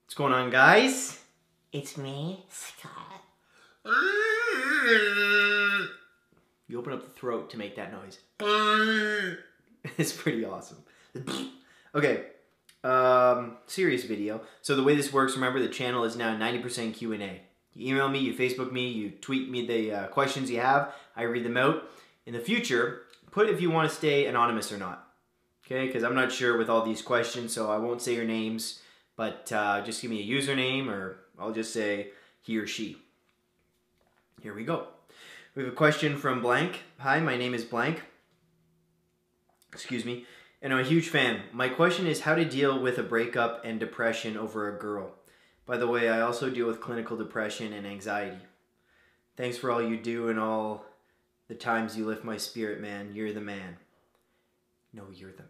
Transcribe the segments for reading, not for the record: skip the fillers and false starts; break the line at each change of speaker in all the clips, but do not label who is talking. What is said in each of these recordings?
What's going on, guys? It's me, Scott. You open up the throat to make that noise. It's pretty awesome. Okay, serious video. So the way this works, remember the channel is now 90% Q&A. You email me, you Facebook me, you tweet me the questions you have. I read them out. In the future, put if you want to stay anonymous or not. Okay, because I'm not sure with all these questions, so I won't say your names, but just give me a username, or I'll just say he or she. Here we go. We have a question from Blank. Hi, my name is Blank. Excuse me. And I'm a huge fan. My question is how to deal with a breakup and depression over a girl. By the way, I also deal with clinical depression and anxiety. Thanks for all you do and all the times you lift my spirit, man. You're the man. No, you're the man.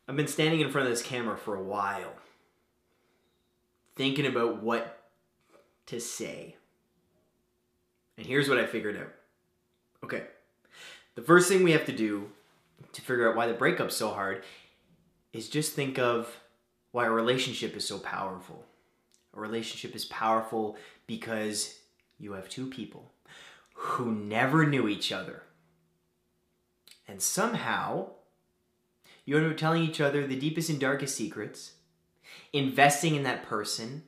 I've been standing in front of this camera for a while, thinking about what to say. And here's what I figured out. Okay, the first thing we have to do to figure out why the breakup's so hard is just think of why a relationship is so powerful. A relationship is powerful because you have two people who never knew each other. And somehow, you end up telling each other the deepest and darkest secrets, investing in that person,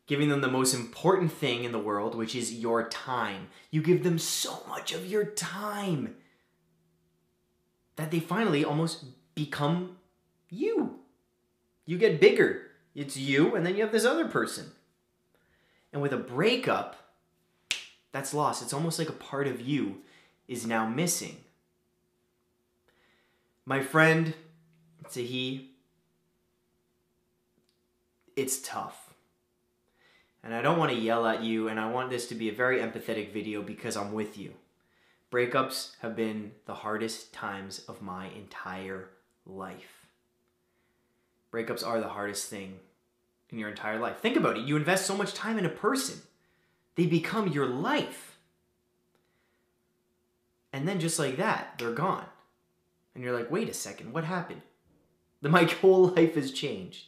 giving them the most important thing in the world, which is your time. You give them so much of your time that they finally almost become you. You get bigger. It's you, and then you have this other person. And with a breakup, that's lost. It's almost like a part of you is now missing. My friend, it's a he, it's tough. And I don't want to yell at you, and I want this to be a very empathetic video because I'm with you. Breakups have been the hardest times of my entire life. Breakups are the hardest thing in your entire life. Think about it. You invest so much time in a person. They become your life. And then just like that, they're gone. And you're like, wait a second, what happened? My whole life has changed.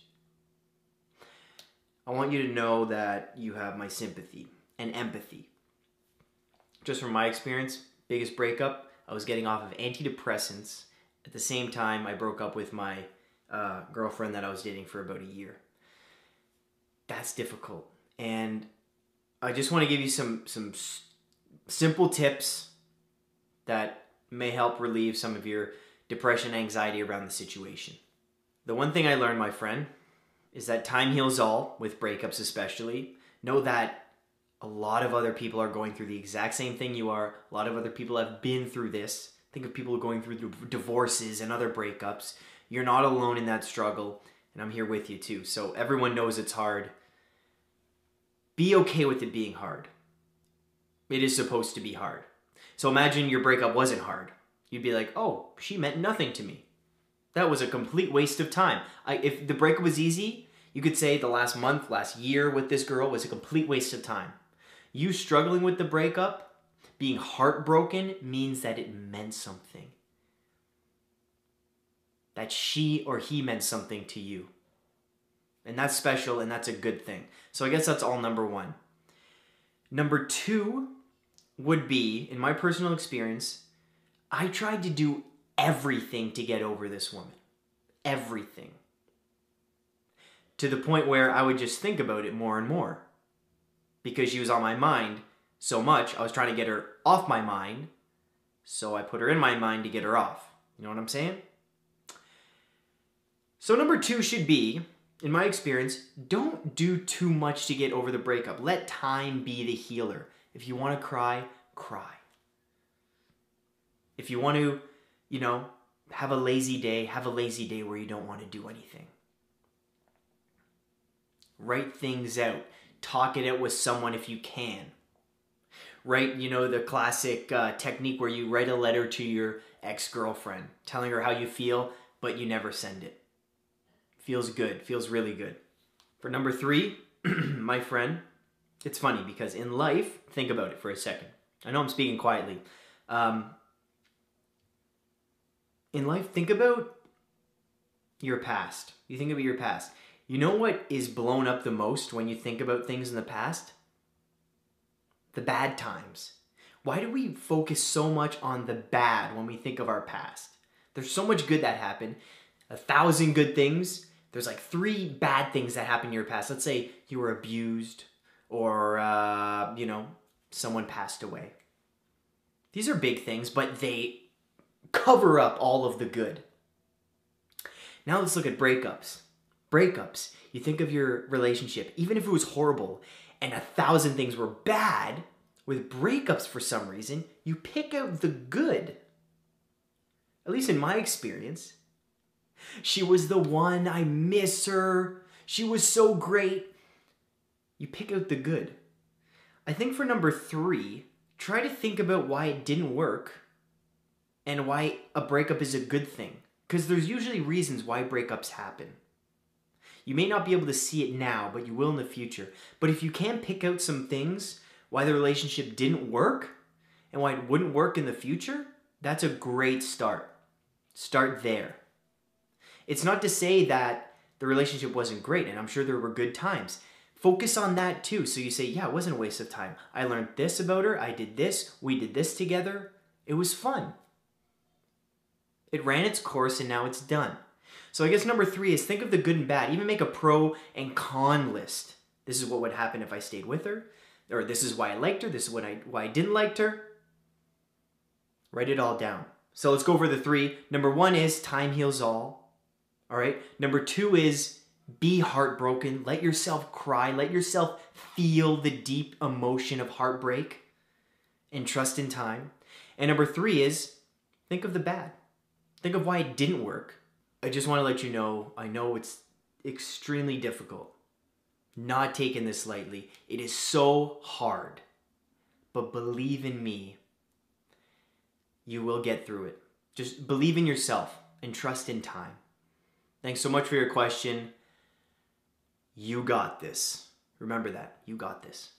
I want you to know that you have my sympathy and empathy. Just from my experience, biggest breakup, I was getting off of antidepressants. At the same time, I broke up with my girlfriend that I was dating for about a year. That's difficult. And I just want to give you some simple tips that may help relieve some of your depression, anxiety around the situation. The one thing I learned, my friend, is that time heals all, with breakups especially. Know that a lot of other people are going through the exact same thing you are. A lot of other people have been through this. Think of people going through divorces and other breakups. You're not alone in that struggle, and I'm here with you too. So everyone knows it's hard. Be okay with it being hard. It is supposed to be hard. So imagine your breakup wasn't hard. You'd be like, oh, she meant nothing to me. That was a complete waste of time. If the breakup was easy, you could say the last month, last year with this girl was a complete waste of time. You struggling with the breakup, being heartbroken, means that it meant something. That she or he meant something to you. And that's special, and that's a good thing. So I guess that's all number one. Number two would be, in my personal experience, I tried to do everything to get over this woman. Everything. To the point where I would just think about it more and more. Because she was on my mind so much, I was trying to get her off my mind, so I put her in my mind to get her off. You know what I'm saying? So number two should be, in my experience, don't do too much to get over the breakup. Let time be the healer. If you want to cry, cry. If you want to, have a lazy day where you don't want to do anything. Write things out. Talk it out with someone if you can. Write, the classic technique where you write a letter to your ex-girlfriend, telling her how you feel, but you never send it. Feels good. Feels really good. For number three, my friend, it's funny because in life, think about it for a second. I know I'm speaking quietly. In life, think about your past. You think about your past. You know what is blown up the most when you think about things in the past? The bad times. Why do we focus so much on the bad when we think of our past? There's so much good that happened. 1,000 good things. There's like 3 bad things that happened in your past. Let's say you were abused or, someone passed away. These are big things, but they cover up all of the good. Now let's look at breakups. Breakups. You think of your relationship, even if it was horrible and 1,000 things were bad, with breakups for some reason, you pick out the good. At least in my experience. She was the one, I miss her. She was so great. You pick out the good. I think for number 3, try to think about why it didn't work and why a breakup is a good thing. Because there's usually reasons why breakups happen. You may not be able to see it now, but you will in the future. But if you can pick out some things why the relationship didn't work and why it wouldn't work in the future, that's a great start. Start there. It's not to say that the relationship wasn't great, and I'm sure there were good times. Focus on that too. So you say, yeah, it wasn't a waste of time. I learned this about her. I did this. We did this together. It was fun. It ran its course and now it's done. So I guess number 3 is think of the good and bad. Even make a pro and con list. This is what would happen if I stayed with her. Or this is why I liked her. This is why I didn't like her. Write it all down. So let's go over the 3. Number 1 is time heals all. All right. Number 2 is be heartbroken. Let yourself cry. Let yourself feel the deep emotion of heartbreak and trust in time. And number 3 is think of the bad. Think of why it didn't work. I just want to let you know, I know it's extremely difficult. Not taking this lightly. It is so hard. But believe in me. You will get through it. Just believe in yourself and trust in time. Thanks so much for your question. You got this. Remember that. You got this.